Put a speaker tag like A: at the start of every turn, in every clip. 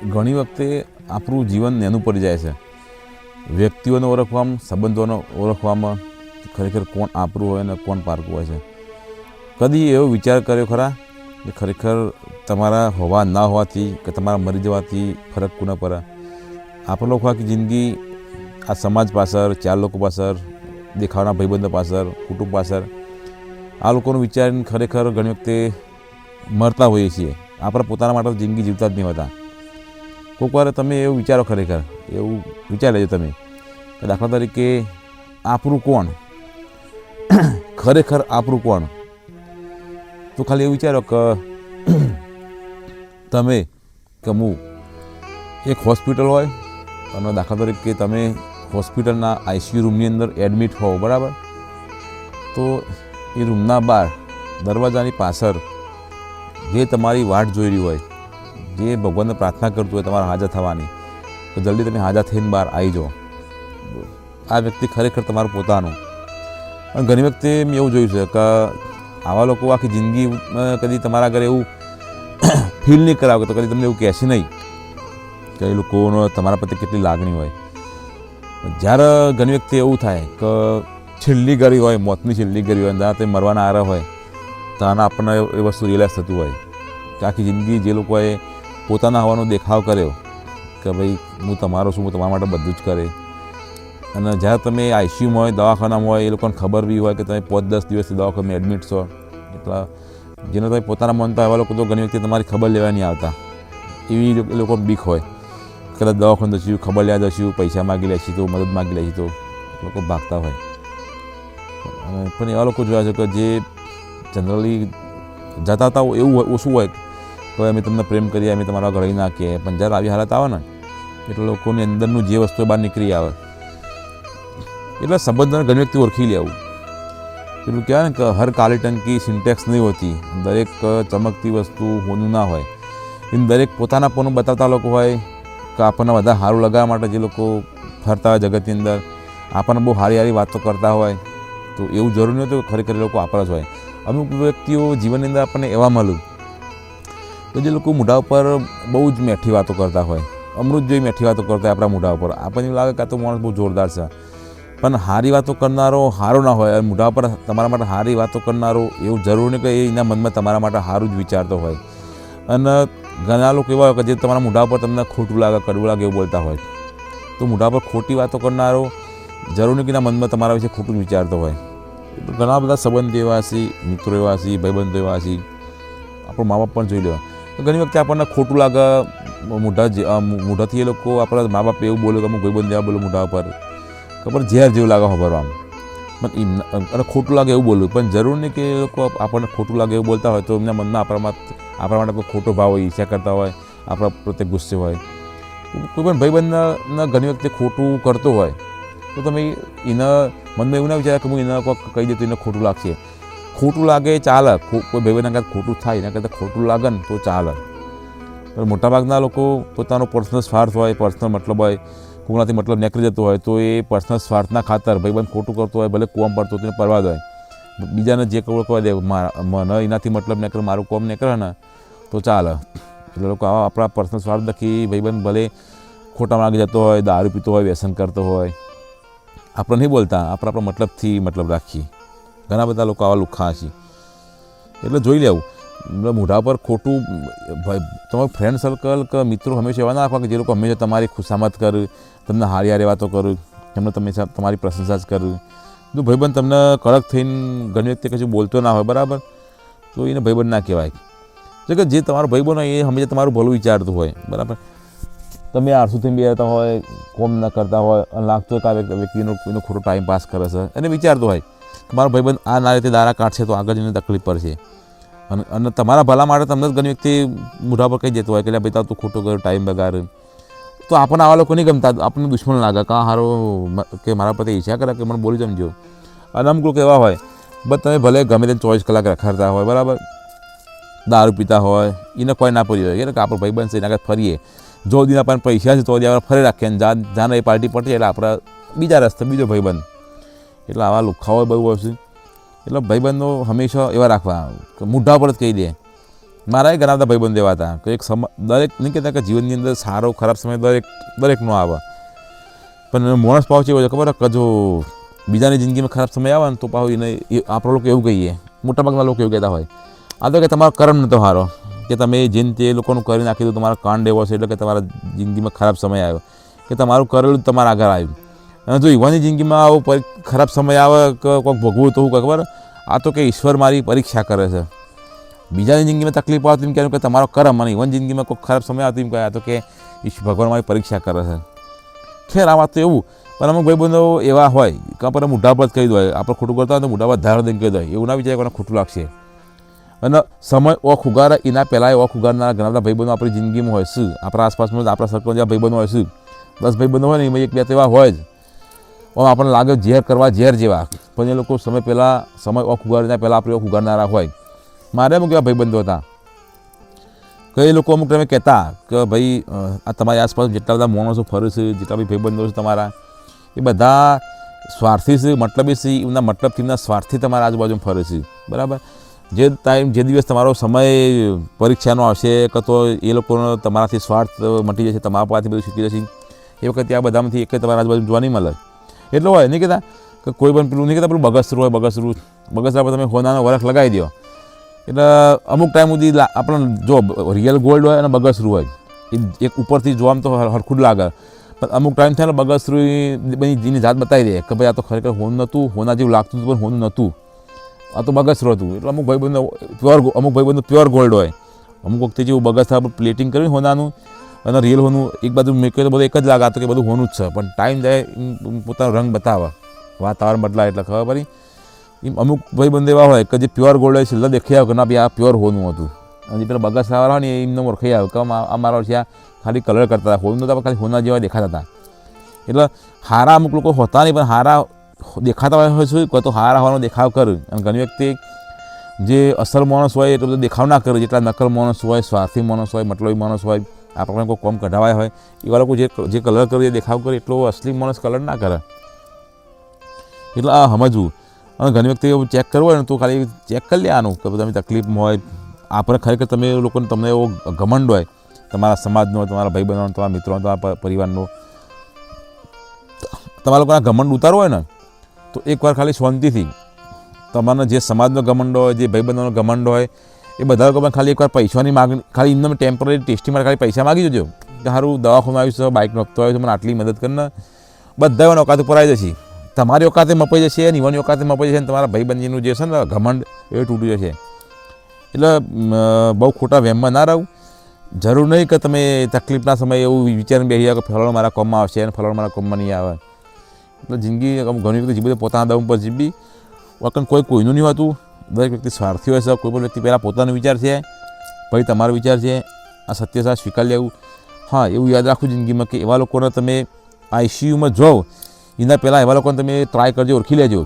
A: ઘણી વખતે આપણું જીવન નેનું પડી જાય છે. વ્યક્તિઓને ઓળખવામાં, સંબંધોને ઓળખવામાં ખરેખર કોણ આપણું હોય ને કોણ પારકું હોય છે. કદી એવો વિચાર કર્યો ખરા કે ખરેખર તમારા હોવા ના હોવાથી કે તમારા મરી જવાથી ફરક કોને પડે? આપણે લોકો આખી જિંદગી આ સમાજ પાછળ, ચાર લોકો પાછળ, દેખાવના ભાઈબંધો પાછળ, કુટુંબ પાછળ આ લોકોનું વિચારીને ખરેખર ઘણી વખતે મરતા હોઈએ છીએ. આપણે પોતાના માટે જિંદગી જીવતા જ નહીં હોતા. કોઈક વાર તમે એવું વિચારો, ખરેખર એવું વિચારી લેજો તમે કે દાખલા તરીકે આપણું કોણ? ખરેખર આપણું કોણ? તો ખાલી એવું વિચારો કે તમે કે હું એક હોસ્પિટલ હોય અને દાખલા તરીકે તમે હોસ્પિટલના આઈસીયુ રૂમની અંદર એડમિટ હોવ, બરાબર? તો એ રૂમના બહાર દરવાજાની પાછળ જે તમારી વાટ જોઈ રહ્યું હોય, જે ભગવાનને પ્રાર્થના કરતું હોય તમારા હાજર થવાની, તો જલ્દી તમે હાજર થઈને બહાર આવી જાઓ. આ વ્યક્તિ ખરેખર તમારું પોતાનું. અને ઘણી વખતે મેં એવું જોયું છે કે આવા લોકો આખી જિંદગી કદી તમારા ઘરે એવું ફીલ નહીં કરાવે, તો કદી તમને એવું કહેશે નહીં કે એ લોકોનો તમારા પ્રત્યે કેટલી લાગણી હોય. જ્યારે ઘણી વખતે એવું થાય કે છેલ્લી ઘડી હોય, મોતની છેલ્લી ઘડી હોય, ત્યાં તે મરવાના આરા હોય, ત્યાં આપણને એ વસ્તુ રિયલાઇઝ થતું હોય કે આખી જિંદગી જે લોકોએ પોતાના હોવાનો દેખાવ કર્યો કે ભાઈ હું તમારો છું, હું તમારા માટે બધું જ કરે, અને જ્યારે તમે આઈસીયુમાં હોય, દવાખાનામાં હોય, એ લોકોને ખબર બી હોય કે તમે 5-10 દિવસથી દવાખાનામાં એડમિટ છો, એટલા જેને તમે પોતાના માનતા એવા લોકો તો ઘણી વખતે તમારી ખબર લેવા નહીં આવતા. એવી એ લોકો બીક હોય, કદાચ દવાખાને જશું, ખબર લેવા જશું, પૈસા માગી લેશું તો, મદદ માગી લેશું તો લોકો ભાગતા હોય. પણ એવા લોકો જોયા છે કે જે જનરલી જતા હતા એવું ઓછું હોય કે અમે તમને પ્રેમ કરીએ, અમે તમારા ઘરે નાખીએ, પણ જ્યારે આવી હાલત આવે ને એટલે લોકોની અંદરનું જે વસ્તુ બહાર નીકળી આવે. એટલે સંબંધોને ઘણી વ્યક્તિ ઓળખી લેવું. પેલું કહેવાય ને કે હર કાળી ટંકી સિન્ટેક્સ નહીં હોતી, દરેક ચમકતી વસ્તુ હોનું ના હોય. એને દરેક પોતાના પોનું બતાવતા લોકો હોય કે આપણને વધારે સારું લગાવવા માટે જે લોકો ફરતા હોય જગતની અંદર, આપણને બહુ સારી સારી વાતો કરતા હોય, તો એવું જરૂર નહીં હોતું ખરેખર એ લોકો આપણા જ હોય. અમુક વ્યક્તિઓ જીવનની અંદર આપણને એવા મળ્યું તો જે લોકો મોઢા ઉપર બહુ જ મેઠી વાતો કરતા હોય, અમૃત જેવી મેઠી વાતો કરતા હોય આપણા મોઢા ઉપર. આપણને એવું લાગે કે આ તો માણસ બહુ જોરદાર છે, પણ સારી વાતો કરનારો સારો ના હોય. મોઢા પર તમારા માટે સારી વાતો કરનારો એવું જરૂર નહીં કે એના મનમાં તમારા માટે સારું જ વિચારતો હોય. અને ઘણા લોકો એવા હોય કે જે તમારા મોઢા પર તમને ખોટું લાગે, કડવું લાગે એવું બોલતા હોય. તો મોઢા પર ખોટી વાતો કરનારો જરૂર નહીં કે એના મનમાં તમારા વિશે ખોટું જ વિચારતો હોય. ઘણા બધા સંબંધ એવા હશે, મિત્રો એવા હશે, ભાઈબંધો એવા હશે, આપણો મા બાપ પણ જોઈ લેવા. તો ઘણી વખતે આપણને ખોટું લાગે મોઢાથી એ લોકો આપણા મા બાપ એવું બોલે કે અમુક ભાઈબંધ એવા બોલે મોઢા પર ખબર ઝેર જેવું લાગે ખબર આમ, પણ અને ખોટું લાગે એવું બોલવું. પણ જરૂર નહીં કે એ લોકો આપણને ખોટું લાગે એવું બોલતા હોય તો એમના મનમાં આપણા માટે કોઈ ખોટો ભાવ હોય, ઈચ્છા કરતા હોય, આપણા પ્રત્યે ગુસ્સે હોય. કોઈ પણ ભાઈબંધને ઘણી વખતે ખોટું કરતો હોય તો તમે એના મનમાં એવું ના વિચારે કે હું એને કોઈ કહી દઉં તો એને ખોટું લાગશે. ખોટું લાગે ચાલે, કોઈ ભાઈબંધના કાંઈ ખોટું થાય એના કરતાં ખોટું લાગે ને તો ચાલે. પણ મોટાભાગના લોકો પોતાનો પર્સનલ સ્વાર્થ હોય, પર્સનલ મતલબ હોય, કોઈનાથી મતલબ નીકળી જતો હોય તો એ પર્સનલ સ્વાર્થના ખાતર ભાઈબંધ ખોટું કરતો હોય, ભલે કોમ પડતો તેને પરવા દે, બીજાને જે કહો દે, મને એનાથી મતલબ નીકળે, મારું કોમ નીકળે ને તો ચાલે. એટલે લોકો આવા આપણા પર્સનલ સ્વાર્થ લખી ભાઈબંધ ભલે ખોટા માગી જતો હોય, દારૂ પીતો હોય, વ્યસન કરતો હોય, આપણે નહીં બોલતા, આપણા મતલબથી મતલબ રાખીએ. ઘણા બધા લોકો આવા લુખ્ખા છે. એટલે જોઈ લેવું મોઢા પર ખોટું. તમારું ફ્રેન્ડ સર્કલ કે મિત્રો હંમેશા એવા ના રાખવા કે જે લોકો હંમેશા તમારી ખુશામત કરે, તમને હારી હારી વાતો કરું, તમને તમે તમારી પ્રશંસા જ કરું. જો ભાઈબંધ તમને કડક થઈને ઘણી વખતે કશું બોલતો ના હોય, બરાબર, તો એને ભાઈબંધ ના કહેવાય. એટલે કે જે તમારો ભાઈબંધ હોય એ હંમેશા તમારું ભલું વિચારતું હોય, બરાબર. તમે આરસુથી બેસતા હોય, કોમ ન કરતા હોય અને લાગતો હોય કે આ વ્યક્તિનો ખોટો ટાઈમ પાસ કરે છે, અને વિચારતો હોય કે મારો ભાઈબંધ આ રીતે દારા કાઢશે તો આગળ જઈને તકલીફ પડશે. અને તમારા ભલા માટે તમને ઘણી વ્યક્તિ મોઢા પર કહી દેતો હોય કે ભાઈ તું ખોટું કર, ટાઈમ બગાડ. તો આપણને આવા લોકો નહીં ગમતા, આપણને દુશ્મન લાગે કે હારો કે મારા પ્રત્યે ઈચ્છા કરે કે મને બોલી સમજો. અને અમુક લોકો એવા હોય બસ તમે ભલે ગમે તે 24 કલાક રખડતા હોય, બરાબર, દારૂ પીતા હોય, એને કોઈ ના પડી હોય કે આપણો ભાઈબંધ છે એના કાંઈ ફરીએ, જો દિન આપણને પૈસા છે તો આપણે ફરી રાખીએ, અને જાને એ પાર્ટી પડશે એટલે આપણા બીજા રસ્તે બીજો ભાઈબંધ. એટલે આવા લુખ્ખાઓ બહુ હશે. એટલે ભાઈબંધો હંમેશા એવા રાખવા કે મોઢા પર જ કહી દે મારા ઘણા બધા ભાઈબંધ એવા હતા કે એક દરેક નહીં કહેતા કે જીવનની અંદર સારો ખરાબ સમય દરેકનો આવે, પણ માણસ પાવ છે એવો છે ખબર કે જો બીજાની જિંદગીમાં ખરાબ સમય આવે ને તો પાછું એને આપણા લોકો એવું કહીએ, મોટાભાગના લોકો એવું કહેતા હોય આ તો કે તમારો કર્મ નહોતો સારો, કે તમે જેને તે લોકોનું કરી નાખી દો, તમારો કાંડ એવો છે એટલે કે તમારા જિંદગીમાં ખરાબ સમય આવ્યો, કે તમારું કરેલું તમારા આગળ આવ્યું. અને જો યુવાની જિંદગીમાં આવો ખરાબ સમય આવે કે કોઈક ભોગવું તો ખબર આ તો કે ઈશ્વર મારી પરીક્ષા કરે છે. બીજાની જિંદગીમાં તકલીફ આવતી એમ કહેવાય કે તમારો કર્મ, અને યુવાન જિંદગીમાં કોઈ ખરાબ સમય આવતો એમ કહે તો કે ભગવાન મારી પરીક્ષા કરે છે. ખેર આ વાત તો એવું, પણ અમુક ભાઈબંધો એવા હોય કે આપણે મોઢા પર જ કહી દો, આપણે ખોટું કરતા હોય તો મોઢા પર ધારો દઈને કહી દો, એવું ના વિચારે કોને ખોટું લાગશે. અને સમય ઓખ ઉગાડે એના પહેલાં ઓખ ઉગાડનારા ઘણા બધા ભાઈબંધો આપણી જિંદગીમાં હોય છે, આપણા આસપાસમાં આપણા સર્કલમાં જ્યાં ભાઈબંધો હોય છે, 10 ભાઈબંધો હોય ને એમાં 1-2 તો એવા હોય જ આપણને લાગે ઝેર કરવા ઝેર જેવા, પણ એ લોકો સમય ઓખ ઉગાડના પહેલાં આપણે ઓખ ઉગાડનારા હોય. મારે અમુક એવા ભાઈબંધો હતા કે એ લોકો અમુક ટાઈમે કહેતા કે ભાઈ આ તમારી આસપાસ જેટલા બધા માણસો ફરે છે, જેટલા બી ભાઈબંધો છે તમારા, એ બધા સ્વાર્થી છે, મતલબી છે, એમના મતલબથી એમના સ્વાર્થથી તમારા આજુબાજુમાં ફરે છે, બરાબર. જે દિવસ તમારો સમય પરીક્ષાનો આવશે કે તો એ લોકોનો તમારાથી સ્વાર્થ મટી જશે, તમારા પાસેથી બધું શીખી જશે, એ વખતે આ બધામાંથી એક તમારા આજુબાજુ જોવા નહીં મળે. એટલે હોય નહીં કહેતા કે કોઈ પણ પેલું નહીં કહેતા પેલું બગસરું પર તમે હોનાનો વરખ લગાવી દો એટલે અમુક ટાઈમ સુધી આપણે જો રિયલ ગોલ્ડ હોય અને બગસરું હોય એ એક ઉપરથી જોવામાં તો હરખું જ લાગે, પણ અમુક ટાઈમ થાય ને બગસરું એની જાત બતાવી દે કે ભાઈ આ તો ખરેખર હોનું નહોતું, હોના જેવું લાગતું હતું પણ હોનું નહોતું, આ તો બગસરું હતું. એટલે અમુક ભાઈબંધો પ્યોર ગોલ્ડ હોય, અમુક વખતે જેવું બગસરા પ્લેટિંગ કર્યું હોનાનું અને રિયલ હોનું એક બાજુ મૂક્યું તો બધું એક જ લાગે કે બધું હોનું જ છે, પણ ટાઈમ જાય પોતાનો રંગ બતાવે, વાતાવરણ બદલાય એટલે ખબર પડી. એમ અમુક ભાઈબંધ એવા હોય કે જે પ્યોર ગોલ્ડ હોય છેલ્લા દેખાઈ આવે કે ના ભાઈ આ પ્યોર હોનું હતું, અને જે પેલા બગસરાવાળા હોય ને એમને ઓળખાઈ આવે કે અમારા છે ખાલી કલર કરતા હતા, હોનું નહોતા ખાલી હોના જેવા દેખાતા હતા. એટલે હારા અમુક લોકો હોતા નહીં પણ હારા દેખાતા હોય છે, કોઈ તો હારા હોવાનો દેખાવ કરે, અને ઘણી વખતે જે અસલ માણસ હોય એટલો બધો દેખાવ ના કરે, જેટલા નકલ માણસ હોય, સ્વાર્થી માણસ હોય, મતલબી માણસ હોય, આપણને કોઈ કોમ કઢાવાય હોય એવા લોકો જે કલર કરે એ દેખાવ કરે એટલો અસલી માણસ કલર ના કરે. એટલે આ સમજવું. અને ઘણી વખતે એવું ચેક કરવું હોય ને તો ખાલી ચેક કરી લેવાનું કે તમે તકલીફમાં હોય, આપણે ખરેખર તમે લોકોને તમને એવો ઘમંડ હોય તમારા સમાજનો, તમારા ભાઈબંધોનો, તમારા મિત્રોનો, તમારા પરિવારનો, તમારા લોકોના ઘમંડ ઉતારવો હોય ને તો એકવાર ખાલી શાંતિથી તમારા જે સમાજનો ઘમંડ હોય, જે ભાઈબંધોનો ઘમંડ હોય, એ બધા લોકો ખાલી એકવાર પૈસાની માગણી, ખાલી એમને ટેમ્પરરી ટેસ્ટિંગ માટે ખાલી પૈસા માગી જજો કે સારું દવાખાનું આવ્યું છે, બાઇકનો હપ્તો આવ્યો છે, મને આટલી મદદ કરીને, બધા એવાના ઓકાત ઉપર આવી જશે, તમારી ઓકાતે મપાઈ જશે, યુવાની ઓકાતે મપાઈ જશે, અને તમારા ભાઈબંધીનું જે છે ને ઘમંડ એ તૂટી જશે. એટલે બહુ ખોટા વહેમમાં ના રહું. જરૂર નહીં કે તમે તકલીફના સમયે એવું વિચારીને બેસી જાઓ કે ફલાણું મારા કોમમાં આવશે અને ફલાણું મારા કોમમાં નહીં આવે. એટલે જિંદગી ઘણી વખતે જીવી પોતાના દમ પર જીવવી, વખત કોઈનું નહીં હોતું, દરેક વ્યક્તિ સ્વાર્થી હોય છે. કોઈ પણ વ્યક્તિ પહેલાં પોતાનો વિચાર છે, પછી તમારો વિચાર છે, આ સત્ય સાથે સ્વીકાર લેવું. હા, એવું યાદ રાખવું જિંદગીમાં કે એવા લોકોને તમે આઈસીયુમાં જાઓ એના પહેલાં એવા લોકોને તમે ટ્રાય કરજો, ઓળખી લેજો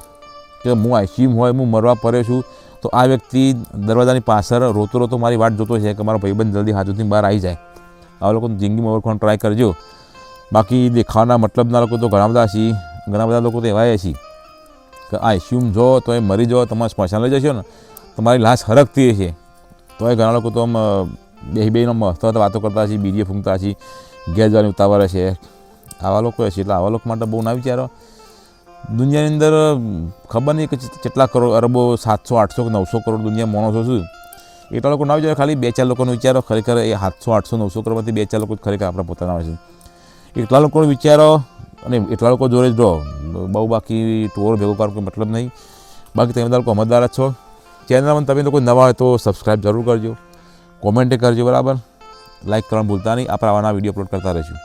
A: કે હું આઈસીયુમાં હોય, હું મરવા પડ્યો છું, તો આ વ્યક્તિ દરવાજાની પાછળ રોતો મારી વાટ જોતો છે કે મારો ભાઈબંધ જલ્દી હાજરથી બહાર આવી જાય. આવા લોકો જિંદગીમાં ઓળખવાનું ટ્રાય કરજો. બાકી દેખાવાના મતલબના લોકો તો ઘણા બધા છે, ઘણા બધા લોકો તો એવા છે કે આઈસીયુમાં જો તો એ મરી જાઓ, તમારે સ્મશાન લઈ જશો ને તમારી લાશ હરકતી છે, તો એ ઘણા લોકો તો આમ બેનો મસ્ત વાતો કરતા છે, બીડીએ ફૂંકતા છે, ગેર જવાની ઉતાવળ છે, આવા લોકો છે. એટલે આવા લોકો માટે બહુ ના વિચારો. દુનિયાની અંદર ખબર નહીં કે કેટલા કરોડ, અરબો, 700, 800, 900 કરોડ દુનિયા માણસો છે, એટલા લોકો ના વિચારો, ખાલી 2-4 લોકોનો વિચારો. ખરેખર એ 700, 800, 900 કરોડમાંથી 2-4 લોકો ખરેખર આપણા પોતાના હોય છે. એટલા લોકોનો વિચારો અને એટલા લોકો જોડે જ રહો, બહુ બાકી ટોર ભેગો કરો કોઈ મતલબ નહીં. બાકી તમે બધા લોકો સમજદાર જ છો. ચેનલમાં તમે લોકો નવા હોય તો સબસ્ક્રાઈબ જરૂર કરજો, કોમેન્ટ કરજો, બરાબર, લાઈક કરવાનું ભૂલતા નહીં. આપણે આવાના વિડીયો અપલોડ કરતા રહીશું.